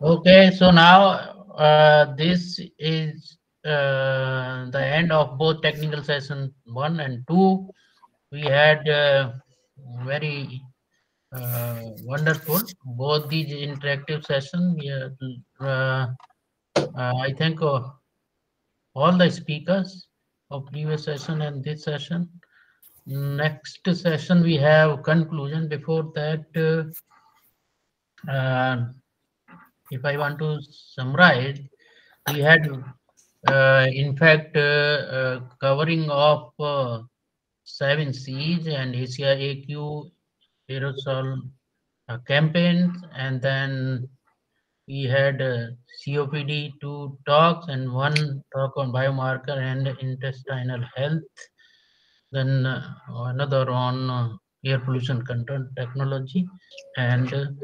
Okay, so now this is the end of both technical session 1 and 2. We had very wonderful both these interactive session. I thank all the speakers of previous session and this session. Next session we have conclusion. Before that, if I want to summarize, we had in fact covering of 7 Cs and Asia AQ aerosol campaigns, and then we had COPD 2 talks and 1 talk on biomarker and intestinal health, then another on air pollution control technology, and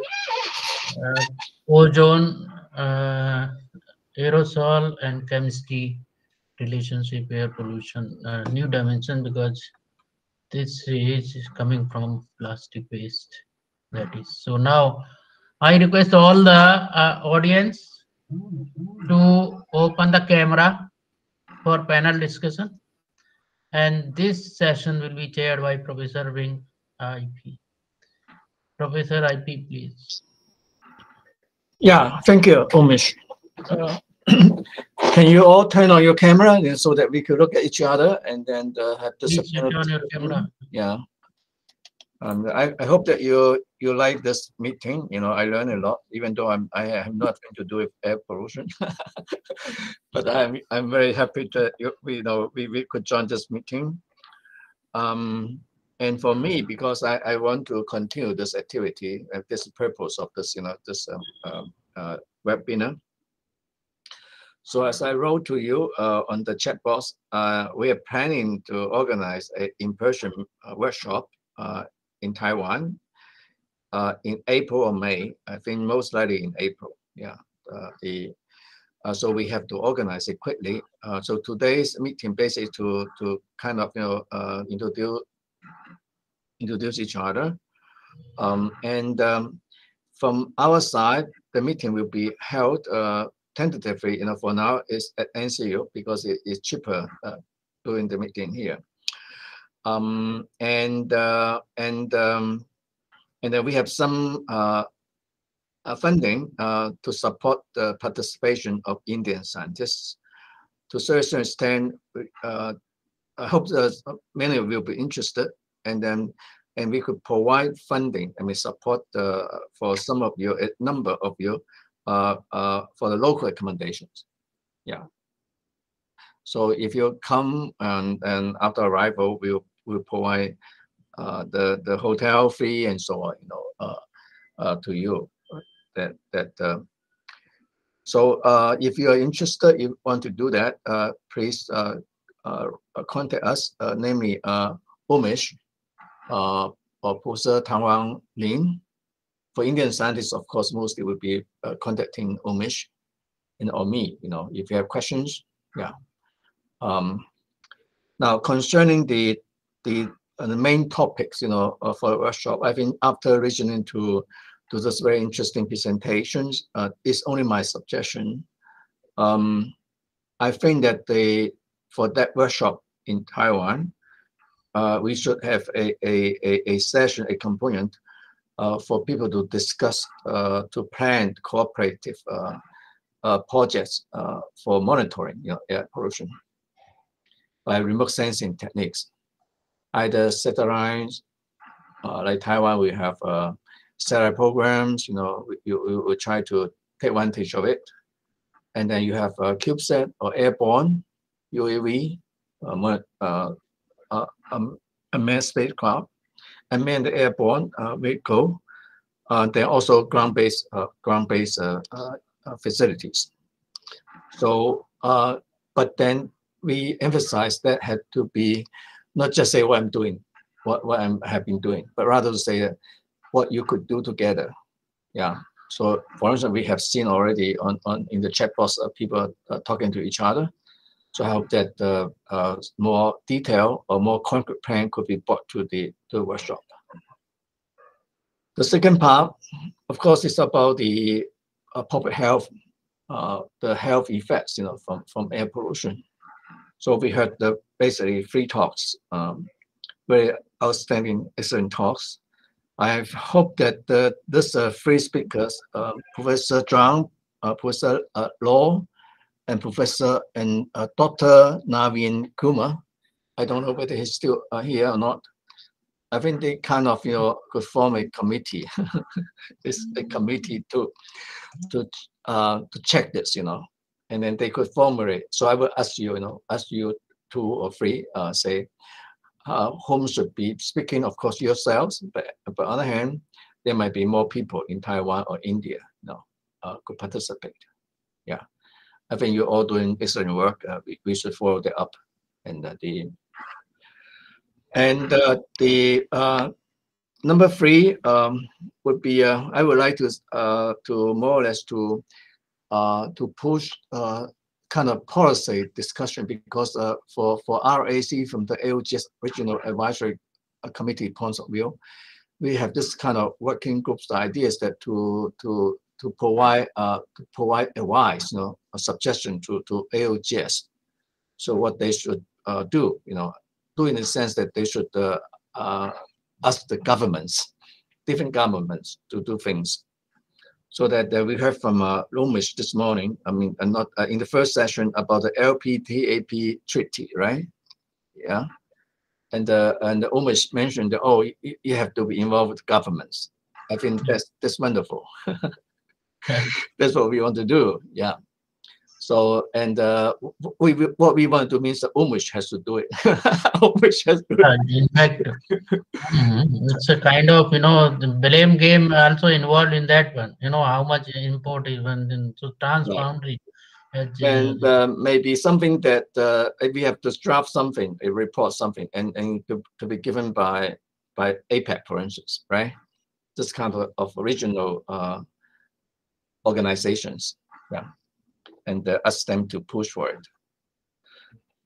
ozone, aerosol and chemistry relationship, air pollution, new dimension, because this is coming from plastic waste. That is. So now I request all the audience to open the camera for panel discussion. And this session will be chaired by Professor Wing IP. Professor IP, please. Yeah, thank you, Umesh. Uh, can you all turn on your camera so that we could look at each other and then have the Please switch on your camera. Yeah. I hope that you like this meeting. You know, I learned a lot, even though I have nothing to do with air pollution. But I'm very happy that we could join this meeting. And for me, because I want to continue this activity, this is the purpose of this webinar. So as I wrote to you on the chat box, we are planning to organize an in-person workshop in Taiwan in April or May. I think most likely in April. Yeah. So we have to organize it quickly. So today's meeting basically to kind of introduce each other. From our side, the meeting will be held tentatively. For now, is at NCU because it is cheaper doing the meeting here. And then we have some funding to support the participation of Indian scientists. To a certain extent, I hope that many of you will be interested, and we could provide funding, support for some of you, a number of you, for the local accommodations. Yeah. So if you come and after arrival, we'll provide the hotel fee and so on, to you. So if you are interested, you want to do that, please contact us, namely Umesh or Professor Tang Lin. For Indian scientists, of course, mostly will be contacting Umesh or me. If you have questions, yeah. Now concerning the main topics, for the workshop, I think after listening to this very interesting presentations, it's only my suggestion. I think that for that workshop in Taiwan, we should have a session, a component for people to discuss, to plan cooperative projects for monitoring, air pollution by remote sensing techniques, either satellites. Like Taiwan, we have satellite programs. We try to take advantage of it, and then you have CubeSat or airborne UAV, unmanned spacecraft, unmanned airborne vehicle. There are also ground-based facilities. So, but then we emphasize that had to be not just say what I'm doing, what I have been doing, but rather to say what you could do together. Yeah. So, for instance, we have seen already in the chat box people talking to each other. So I hope that more detail or more concrete plan could be brought to the workshop. The second part, of course, is about the public health, the health effects, from air pollution. So we heard the basically three talks, very outstanding, excellent talks. I have hoped that this three speakers, Professor Zhang, Professor Law, and Professor and Dr. Naveen Kumar. I don't know whether he's still here or not. I think they kind of could form a committee. It's a committee to check this, and then they could formulate. So I will ask you two or three, say whom should be speaking. Of course, yourselves, but on the other hand, there might be more people in Taiwan or India, could participate. Yeah, I think you're all doing excellent work. We should follow that up, and the number three would be I would like to more or less to push kind of policy discussion, because for RAC from the AOGS Regional Advisory Committee points of view, we have this kind of working groups ideas that to provide advice, a suggestion to AOGS. So what they should do, do in the sense that they should ask the governments, different governments, to do things. So that we heard from Lomish this morning. I mean, not in the first session about the LPTAP treaty, right? Yeah, and Lomish mentioned that, oh, you have to be involved with governments. I think that's wonderful. That's what we want to do. Yeah. So, and what we want to do means that Umish has to do it. Umish has to. In fact, it's a kind of the blame game also involved in that one. How much import even in so transboundary. And maybe something that if we have to draft something, a report, something, and to be given by APEC, for instance, right? This kind of regional organizations, yeah, and ask them to push for it.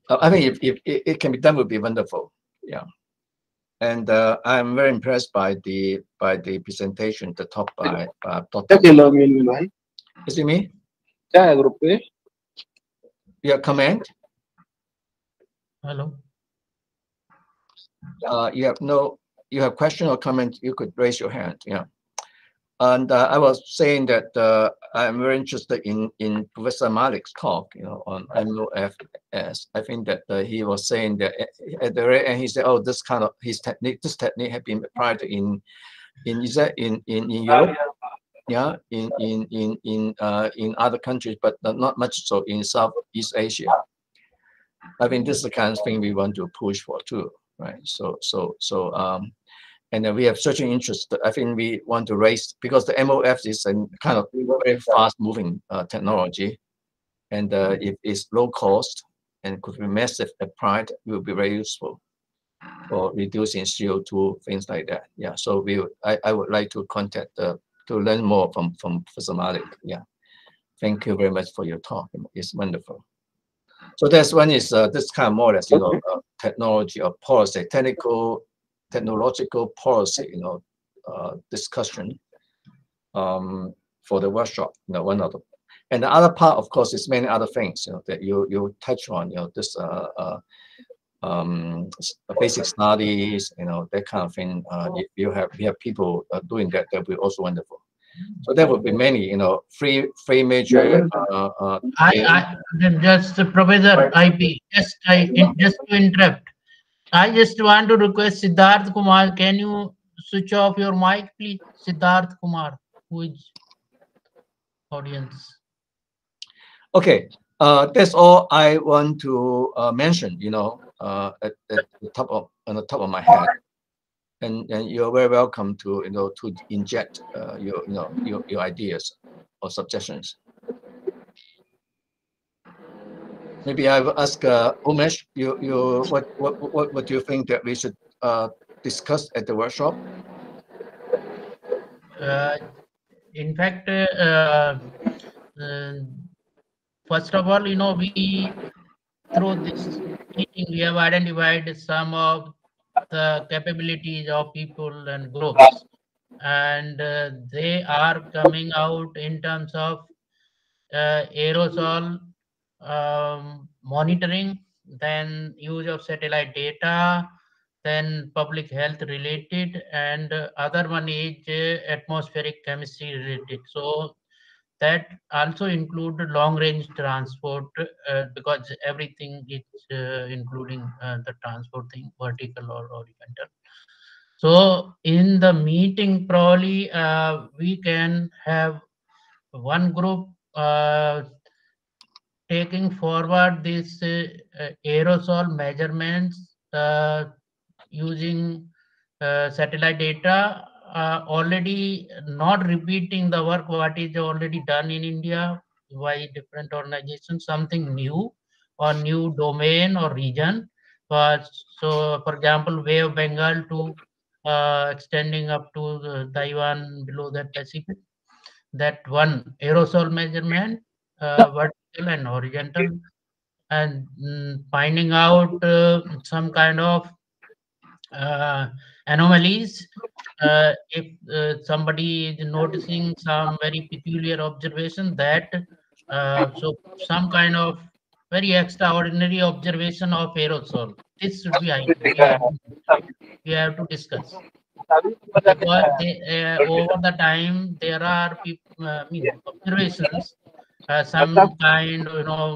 I think if it can be done, would be wonderful. Yeah, and I'm very impressed by the presentation, the talk by Dr. Is it me? Your comment? Hello. You have question or comment? You could raise your hand. Yeah. And I was saying that I'm very interested in Professor Malik's talk, on MOFS. I think that he was saying that at the very end, he said, "Oh, this kind of this technique had been applied in Europe, yeah, in other countries, but not much so in Southeast Asia." I think this is the kind of thing we want to push for too, right? And then we have such an interest. I think we want to raise, because the MOF is a kind of very fast-moving technology, and if it's low cost and could be massive applied, it will be very useful for reducing CO2, things like that. Yeah. So I would like to contact to learn more from Professor Malik. Yeah. Thank you very much for your talk. It's wonderful. So that's one is this kind of more or less, technology or policy, technological policy, discussion for the workshop, one of them. And the other part, of course, is many other things, that you touch on, this basic studies, that kind of thing. If we have people doing that, that will be also wonderful. So there would be many, three major. I just Professor IP. Just to interrupt. I just want to request Siddharth Kumar. Can you switch off your mic, please? Siddharth Kumar, who is audience. Okay, that's all I want to mention. At the top of my head, and you're very welcome to to inject your ideas or suggestions. Maybe I will ask Umesh, what do you think that we should discuss at the workshop? In fact, first of all, we through this meeting we have identified some of the capabilities of people and groups, and they are coming out in terms of aerosol monitoring, then use of satellite data, then public health related, and other one is atmospheric chemistry related. So that also include long range transport, because everything is including the transport thing, vertical or horizontal. So in the meeting, probably we can have one group taking forward this aerosol measurements using satellite data, already not repeating the work what is already done in India by different organizations, something new or new domain or region. So, for example, Bay of Bengal to extending up to Taiwan below that Pacific, that one aerosol measurement, vertical and horizontal, and finding out some kind of uh, anomalies. If somebody is noticing some very peculiar observation, that so some kind of very extraordinary observation of aerosol. This should be we have to discuss, because over the time there are mean observations, some kind,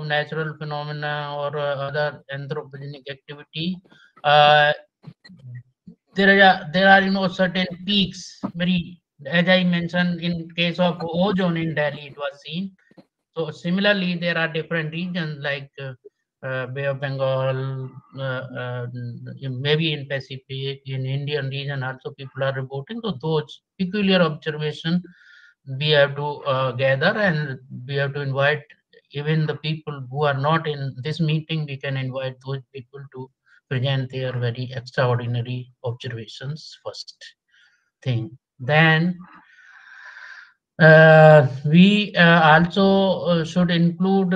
natural phenomena or other anthropogenic activity. Uh, there are certain peaks, very, as I mentioned, in case of ozone in Delhi it was seen. So similarly there are different regions like Bay of Bengal, maybe in Pacific, in Indian region also people are reporting. So those peculiar observation we have to gather, and we have to invite even the people who are not in this meeting. We can invite those people to present their very extraordinary observations first thing. Then we also should include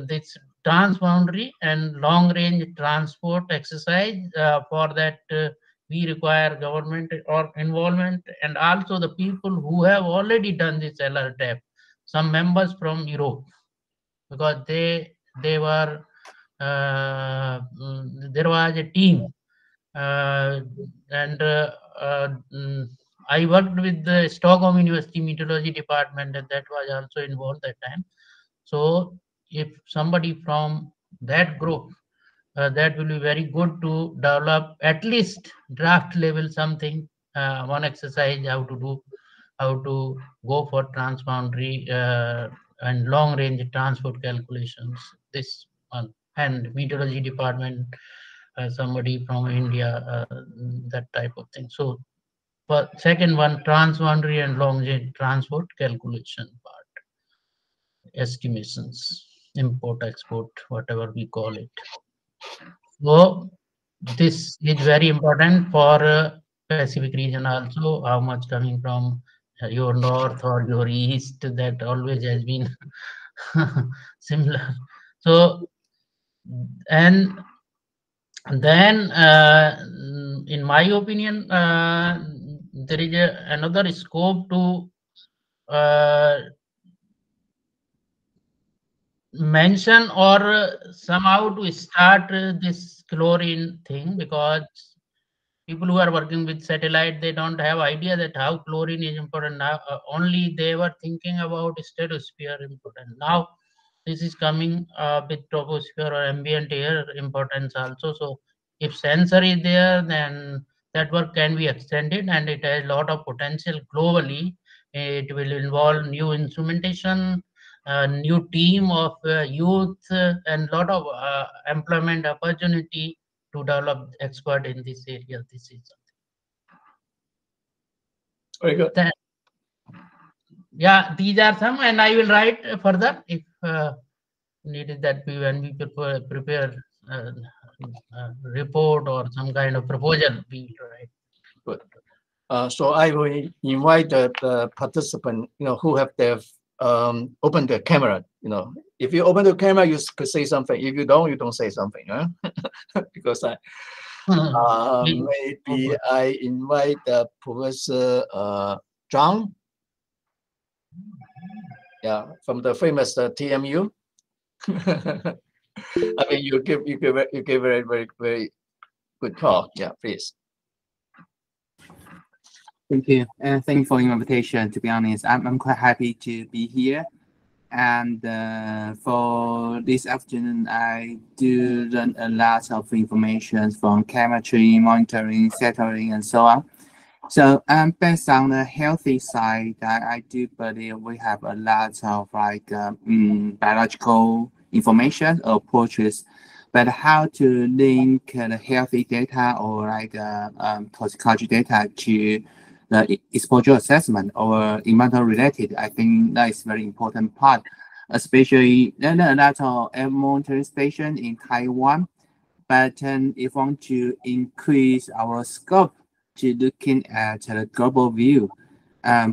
this transboundary and long range transport exercise. For that, we require government or involvement, and also the people who have already done this LRTAP, some members from Europe, because they were there was a team, uh, and I worked with the Stockholm University Meteorology Department, and that was also involved that time. So if somebody from that group, that will be very good to develop at least draft level something, one exercise how to do, how to go for transboundary and long range transport calculations. This one, and meteorology department, somebody from India, that type of thing. So for second one, transboundary and long range transport calculation part, estimations, import, export, whatever we call it. So this is very important for Pacific region also. How much coming from your north or your east? That always has been similar. So, and then, in my opinion, there is another scope to uh, mention, or somehow to start this chlorine thing, because people who are working with satellite, they don't have idea that how chlorine is important. Now only they were thinking about stratosphere important. Now this is coming with troposphere or ambient air importance also. So if sensor is there, then that work can be extended, and it has a lot of potential globally. It will involve new instrumentation, new team of youth, and lot of employment opportunity to develop expert in this area. This is Very good. that. Yeah, these are some, and I will write further if needed, that we when we prepare report or some kind of proposal, we will write. Good. So I will invite the participant, who have their open the camera. If you open the camera, you could say something. If you don't say something, huh? Because Please, Maybe over. I invite Professor John, yeah, from the famous TMU. I mean, you give very good talk. Yeah, please. Thank you. And thank you for your invitation. To be honest, I'm quite happy to be here. And for this afternoon, I do learn a lot of information from chemistry, monitoring, settling, and so on. So based on the healthy side, I do believe we have a lot of biological information or approaches, but how to link the healthy data or toxicology data to the exposure assessment or environmental related, I think that is very important part. Especially there are a lot of air monitoring station in Taiwan, but if we want to increase our scope to looking at the global view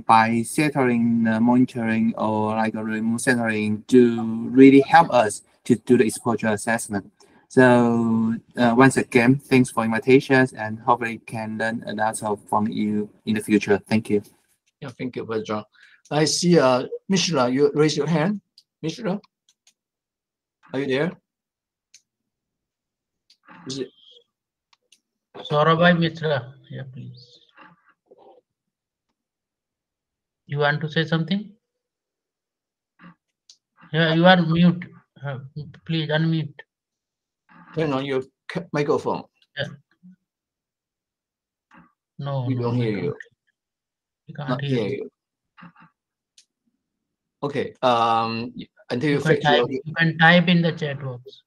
by settling the monitoring or like a remote settling to really help us to do the exposure assessment. So once again, thanks for invitations and hopefully can learn a lot of from you in the future. Thank you. Yeah, thank you, John. I see Mishra, you raise your hand. Mishra, are you there? Is it? Saurabhai Mitra, yeah, please. You want to say something? Yeah, you are mute. Please unmute. Turn on your microphone. Yeah. No, We no, don't we hear don't. you. We can't Not hear hear you. you. Okay. Until You you can fix your. type. You can type in the chat box.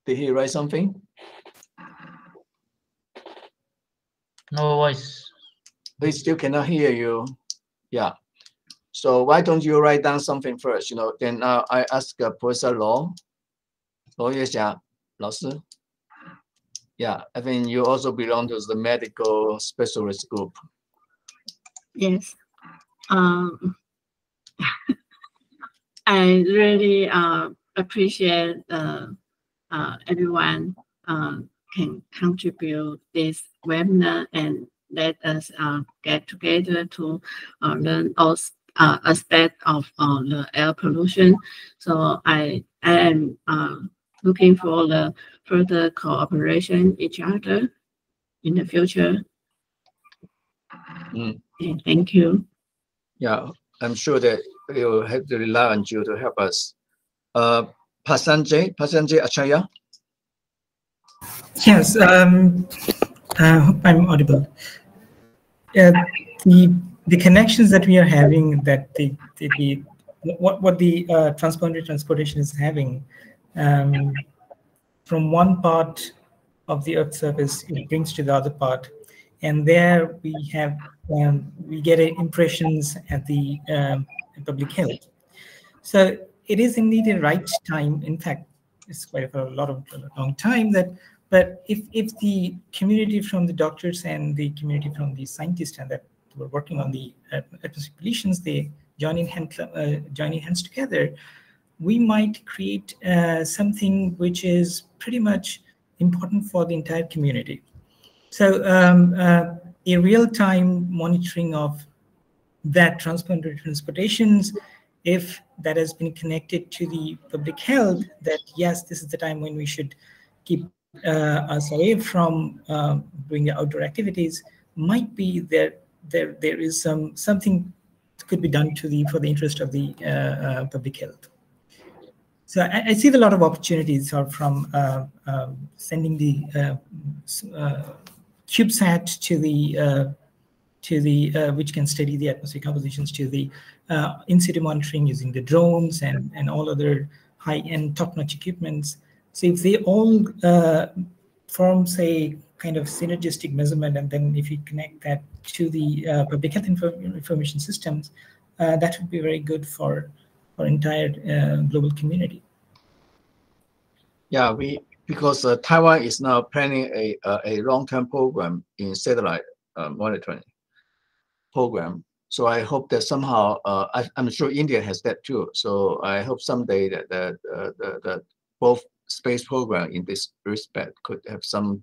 Did he write something? No voice. They still cannot hear you. Yeah. So why don't you write down something first? You know, then I ask Professor Law. 罗月霞老师. Yeah, I think you also belong to the medical specialist group. Yes. I really appreciate everyone can contribute this webinar and let us get together to learn all aspect of the air pollution. So I am looking for the further cooperation each other in the future. Okay, thank you. Yeah, I'm sure that we will have to rely on you to help us. Pasanjay Acharya. Yes, I hope I'm audible. The connections that we are having, that what the transboundary transportation is having, from one part of the Earth's surface, it brings to the other part, and there we have we get impressions at the public health. So it is indeed a right time. In fact, it's quite a long time that. But if the community from the doctors and the community from the scientists and that were working on the atmospheric pollutions, they joining hands together, we might create something which is pretty much important for the entire community. So a real-time monitoring of that transboundary transportations, if that has been connected to the public health, that yes, this is the time when we should keep us away from doing the outdoor activities, might be there is something could be done for the interest of the public health. So I see a lot of opportunities from sending the CubeSat to the which can study the atmospheric compositions, to the in-situ monitoring using the drones and all other high-end top-notch equipments. So if they all form, say, kind of synergistic measurement, and then if you connect that to the public health information systems, that would be very good for entire global community. Yeah, because Taiwan is now planning a long-term program in satellite monitoring program. So I hope that somehow I'm sure India has that too. So I hope someday that both space program in this respect could have some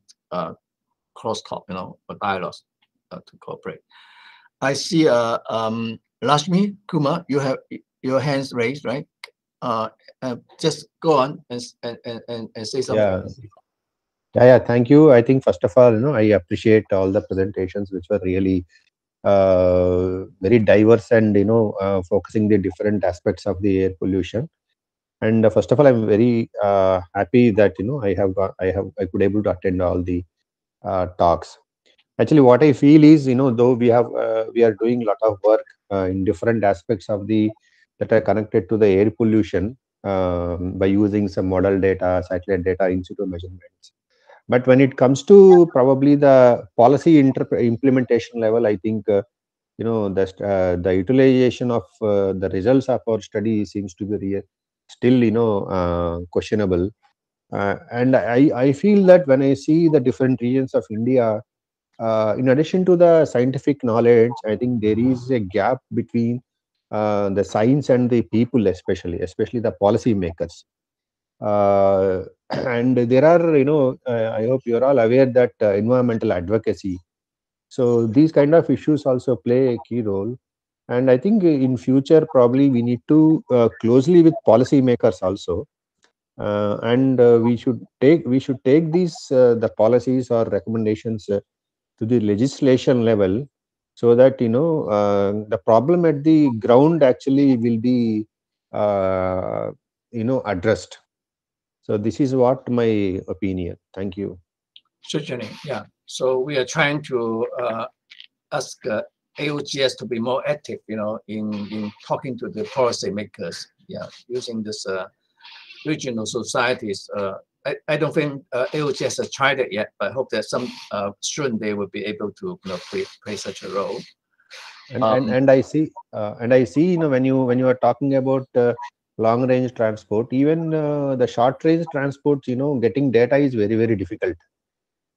crosstalk, or dialogues to cooperate. I see Lashmi Kumar, you have your hands raised, right? Just go on and say something. Yeah, yeah. Thank you. I think first of all, I appreciate all the presentations, which were really very diverse and focusing the different aspects of the air pollution. And first of all, I'm very happy that I could able to attend all the talks. Actually, what I feel is, though we are doing a lot of work in different aspects of the that are connected to the air pollution by using some model data, satellite data, in situ measurements. But when it comes to probably the policy implementation level, I think the utilization of the results of our study seems to be still questionable. And I feel that when I see the different regions of India, in addition to the scientific knowledge, I think there is a gap between the science and the people, especially the policy makers. And there are, I hope you're all aware that environmental advocacy. So these kind of issues also play a key role. And I think in future, probably we need to closely with policymakers also. And we should take these the policies or recommendations to the legislation level, so that the problem at the ground actually will be addressed. So this is what my opinion. Thank you. Certainly, yeah. So we are trying to ask AOGS to be more active, in talking to the policy makers. Yeah, using this regional societies. I don't think AOGS has tried it yet, but I hope that some student they will be able to play such a role. And I see when you are talking about long range transport, even the short range transports, getting data is very, very difficult.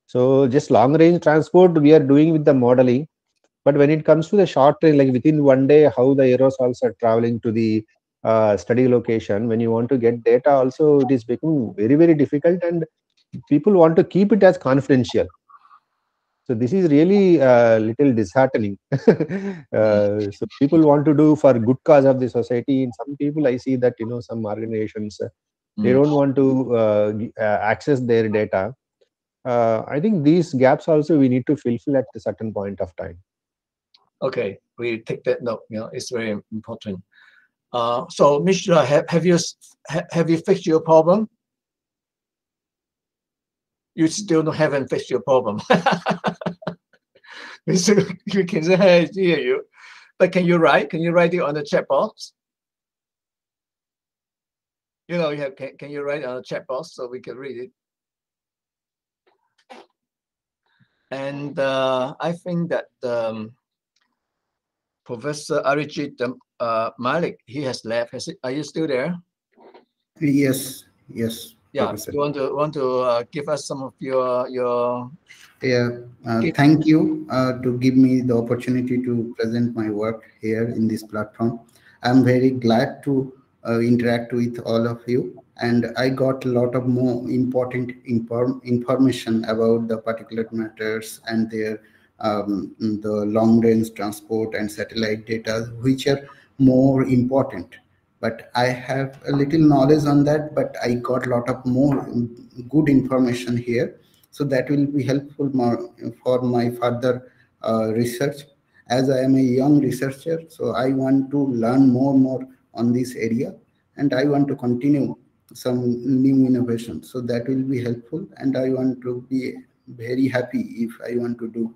So just long range transport we are doing with the modeling, but when it comes to the short range, like within one day, how the aerosols are traveling to the study location, when you want to get data, also it is becoming very, very difficult, and people want to keep it as confidential. So this is really a little disheartening. So people want to do for good cause of the society. In some people, I see that some organizations they don't want to access their data. I think these gaps also we need to fulfill at a certain point of time. Okay, we take that note. It's very important. So, Mishra, have you fixed your problem? You still haven't fixed your problem. You can say, I hear you, but can you write? Can you write it on the chat box? Can you write on the chat box so we can read it? And I think that Professor Arijit Malik, he has left. Are you still there? Yes. Yeah. Professor. You want to give us some of your Yeah. Thank you to give me the opportunity to present my work here in this platform. I'm very glad to interact with all of you, and I got a lot of more important information about the particulate matters and their the long range transport and satellite data, which are more important. But I have a little knowledge on that, but I got a lot of more good information here, so that will be helpful more for my further research. As I am a young researcher, so I want to learn more on this area, and I want to continue some new innovation, so that will be helpful, and I want to be very happy if I want to do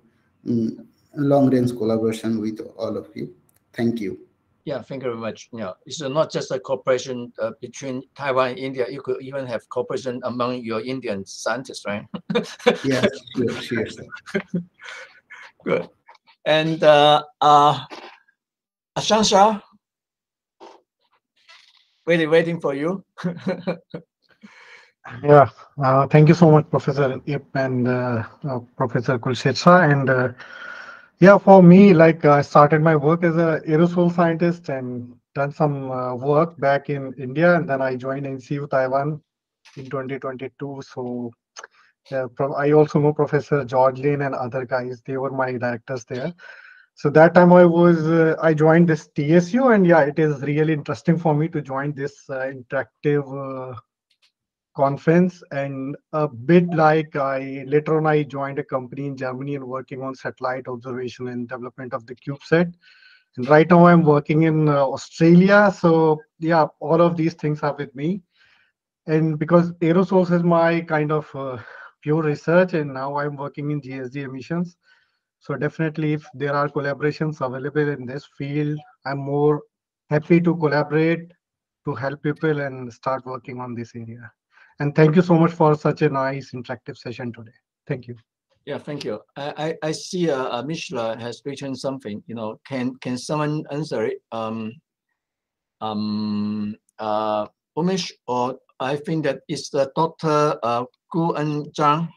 long range collaboration with all of you. Thank you. Yeah, thank you very much. It's not just a cooperation between Taiwan and India. You could even have cooperation among your Indian scientists, right? Yes, sure. Good. And Ashansha, waiting for you. Yeah, thank you so much, Professor Ip and Professor Kulshetsa. And yeah, for me, like I started my work as a aerosol scientist and done some work back in India, and then I joined NCU Taiwan in 2022. So I also know Professor George Lane and other guys. They were my directors there. So that time I joined this TSU, and yeah, it is really interesting for me to join this interactive conference. And a bit like I later on I joined a company in Germany and working on satellite observation and development of the CubeSat. And right now I'm working in Australia. So yeah, all of these things are with me. And because aerosols is my kind of pure research, and now I'm working in GSD emissions. So definitely, if there are collaborations available in this field, I'm more happy to collaborate to help people and start working on this area. And thank you so much for such a nice interactive session today. Thank you. Yeah, thank you. I see Mishla has written something. You know, can someone answer it? Umesh, or I think that it's the Dr. Gu En Zhang.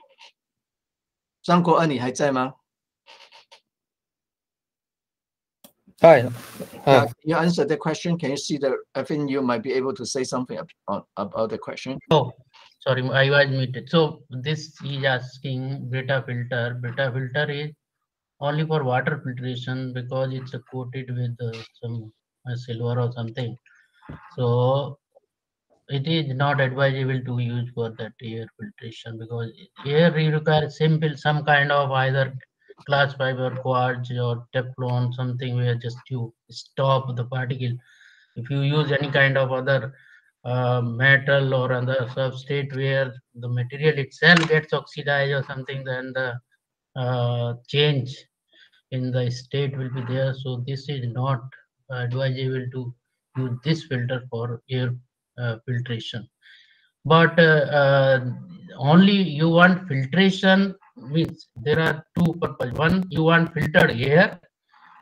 张国恩，你还在吗？ Hi. You answered the question. Can you see the? I think you might be able to say something about the question. Oh, sorry, I was muted. So this is asking beta filter. Beta filter is only for water filtration because it's coated with some silver or something. So it is not advisable to use for that air filtration, because air requires some kind of either glass fiber, quartz or Teflon, something where just you stop the particle. If you use any kind of other metal or other substrate where the material itself gets oxidized or something, then the change in the state will be there. So this is not advisable to use this filter for air filtration. But only you want filtration, means there are two purposes. One, you want filtered air,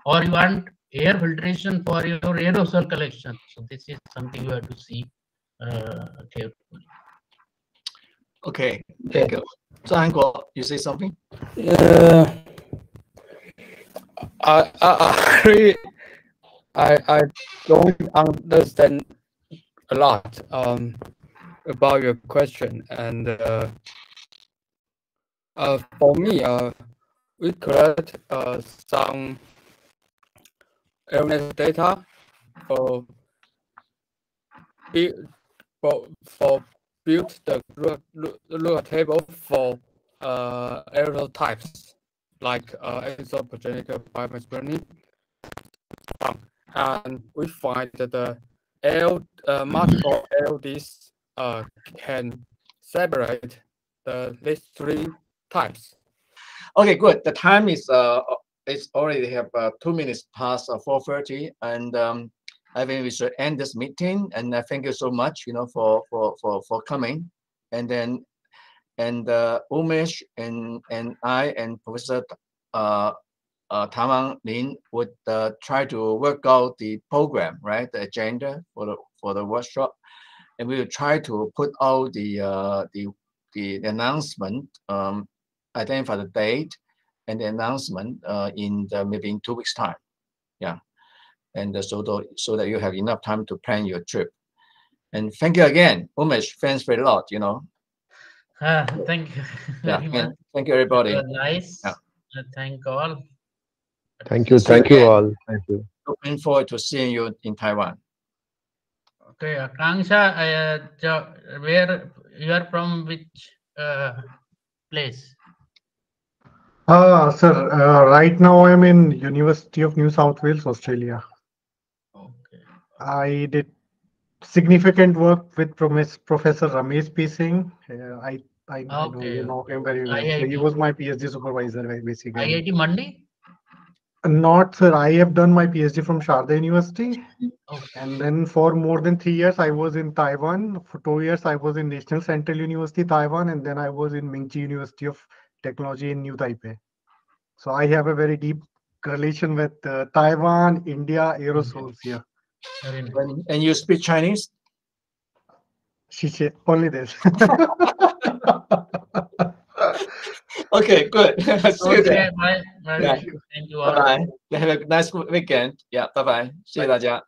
or you want air filtration for your aerosol collection. So this is something you have to see carefully. Okay, thank you. So Hanko, you say something? I don't understand a lot about your question, and for me, we collect some illness data for for build the look table for aerosol types like exopogenic biomass burning, and we find that the multiple LDs can separate these three types. Okay, good. The time is it's already have 2 minutes past 4:30, and I think we should end this meeting. And thank you so much, you know, for coming. And then Umesh and I and Professor Tamang Lin would try to work out the program, right? The agenda for the workshop, and we will try to put out the announcement, identify the date and the announcement maybe in 2 weeks' time. Yeah, and so that you have enough time to plan your trip. And thank you again, Umesh. Thanks very lot. You know. Thank you very much. Thank you, everybody. It was nice. Yeah. Thank all. Thank you. Thank you all. Thank you. Looking forward to seeing you in Taiwan. Okay, Akanksha, where you are from, which place? Sir, right now I'm in University of New South Wales, Australia. Okay. I did significant work with Professor Ramesh P. Singh. I know you know him very well. So he was my PhD supervisor, basically. IIT Mandi? Not, sir. I have done my PhD from Sharda University. Okay. And then for more than 3 years, I was in Taiwan. For 2 years, I was in National Central University, Taiwan. And then I was in Mingchi University of Technology in New Taipei. So I have a very deep relation with Taiwan, India, aerosols here. And you speak Chinese? Only this. Okay, good. See you then. Bye. Yeah. Thank you all. Bye. Have a nice weekend. Yeah, bye bye. 谢谢大家。